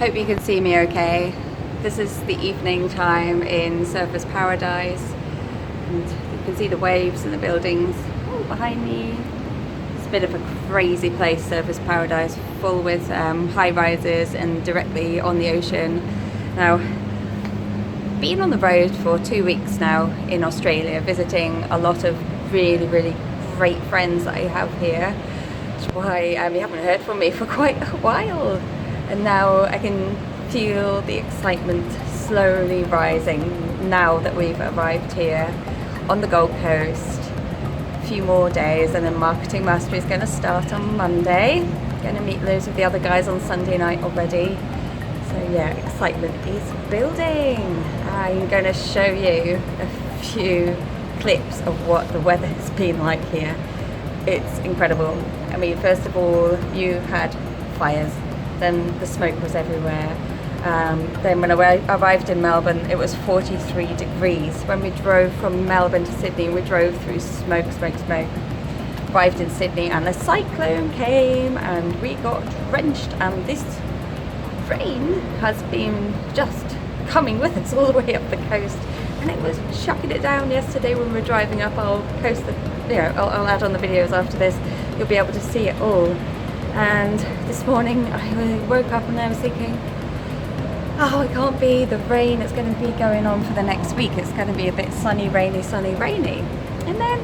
Hope you can see me okay. This is the evening time in Surfers Paradise, and you can see the waves and the buildings all behind me. It's a bit of a crazy place, Surfers Paradise, full with high rises and directly on the ocean. Now, been on the road for 2 weeks now in Australia, visiting a lot of really great friends that I have here. That's why you haven't heard from me for quite a while. And now I can feel the excitement slowly rising now that we've arrived here on the Gold Coast. A few more days and then Marketing Mastery is going to start on Monday. Going to meet loads of the other guys on Sunday night already. So yeah, excitement is building. I'm going to show you a few clips of what the weather has been like here. It's incredible. I mean, first of all, you had fires. Then the smoke was everywhere. Then when I arrived in Melbourne, it was 43 degrees. When we drove from Melbourne to Sydney, we drove through smoke. Arrived in Sydney and a cyclone came and we got drenched, and this rain has been just coming with us all the way up the coast, and it was chucking it down yesterday when we were driving up. I'll post I'll add on the videos after this. You'll be able to see it all. And this morning I woke up and I was thinking, oh, it can't be the rain that's going to be going on for the next week. It's going to be a bit sunny, rainy. And then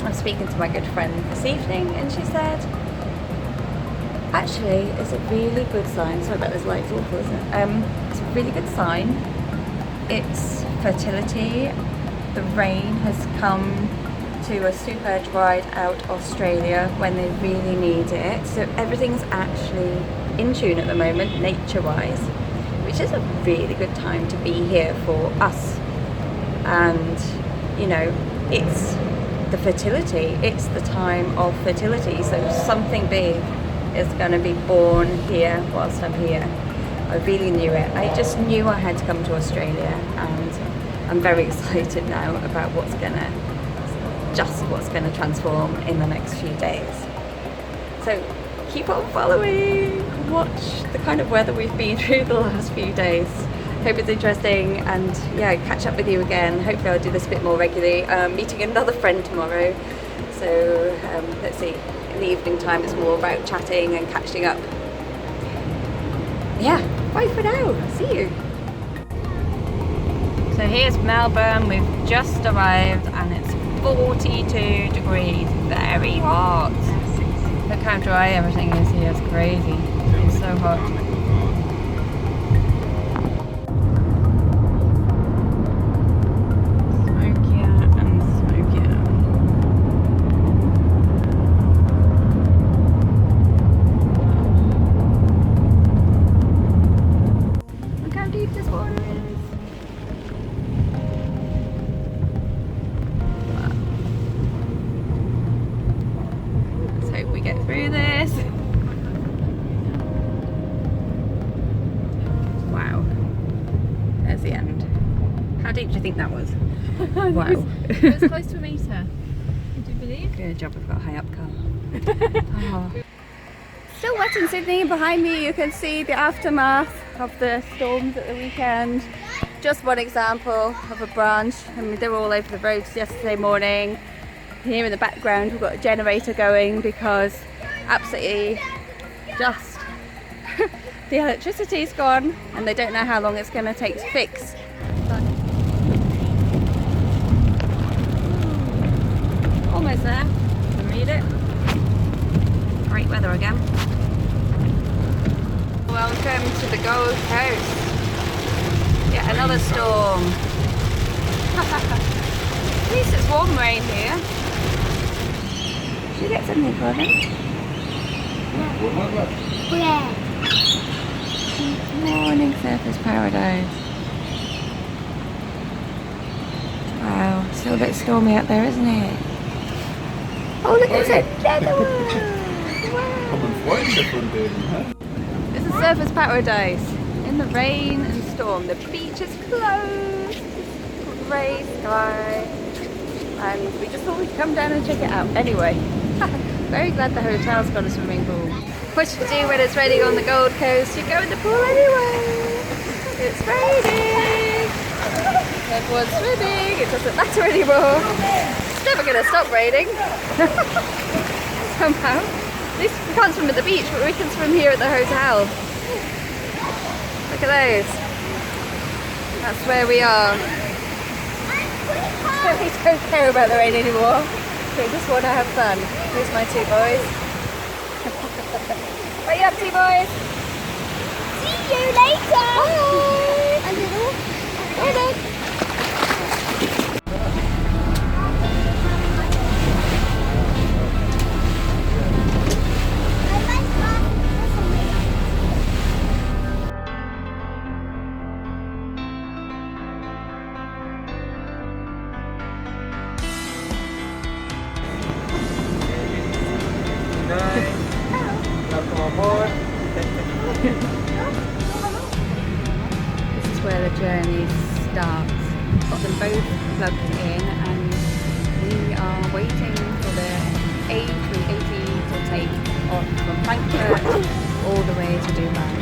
I'm speaking to my good friend this evening and she said, actually, it's a really good sign. Sorry about this light, it's awful, isn't it? It's a really good sign. It's fertility. The rain has come to a super dried out Australia when they really need it. So everything's actually in tune at the moment, nature-wise, which is a really good time to be here for us. And, you know, it's the fertility. It's the time of fertility. So something big is going to be born here whilst I'm here. I really knew it. I just knew I had to come to Australia, and I'm very excited now about what's going to transform in the next few days. So keep on following, watch the kind of weather we've been through the last few days. Hope it's interesting, and yeah, catch up with you again. Hopefully I'll do this a bit more regularly. Meeting another friend tomorrow, so let's see, in the evening time it's more about chatting and catching up. Yeah, bye for now, see you. So here's Melbourne, we've just arrived and it's 42 degrees, very hot. Look how dry everything is here, it's crazy. It's so hot. Smokier and smokier. Look how deep this water is. We get through this. Wow, there's the end. How deep do you think that was? Wow. It was close to a metre. Would you believe? Good job, we've got a high up car. Oh. Still wet in Sydney. Behind me you can see the aftermath of the storms at the weekend. Just one example of a branch. I mean, they were all over the roads yesterday morning. Here in the background we've got a generator going because absolutely just the electricity's gone and they don't know how long it's going to take to fix. Almost there, you can read it. Great weather again. Welcome to the Gold Coast. Yet another storm. At least it's warm rain here. Should we get something for them? Yeah. Morning, Surfers Paradise. Wow, still a bit stormy out there, isn't it? Oh, look, it's another one! Wow. This is Surfers Paradise in the rain and storm. The beach is closed. Grey sky. And we just thought we'd come down and check it out. Anyway, very glad the hotel's got a swimming pool. what you do when it's raining on the Gold Coast. You go in the pool anyway. It's raining. Everyone's swimming. It doesn't matter anymore. It's never going to stop raining. Somehow. At least we can't swim at the beach, but we can swim here at the hotel. Look at those. That's where we are. So we don't care about the rain anymore. We just want to have fun. Here's my two boys. What are you up to, boys? See you later. Bye. Bye then. Welcome aboard. This is where the journey starts. Got them both plugged in and we are waiting for the A380 to take off from Frankfurt all the way to Dubai.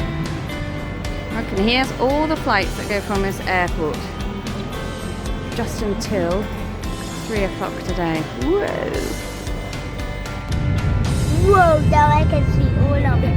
Okay, here's all the flights that go from this airport just until 3 o'clock today. Whoa! Whoa, now I can see all of it.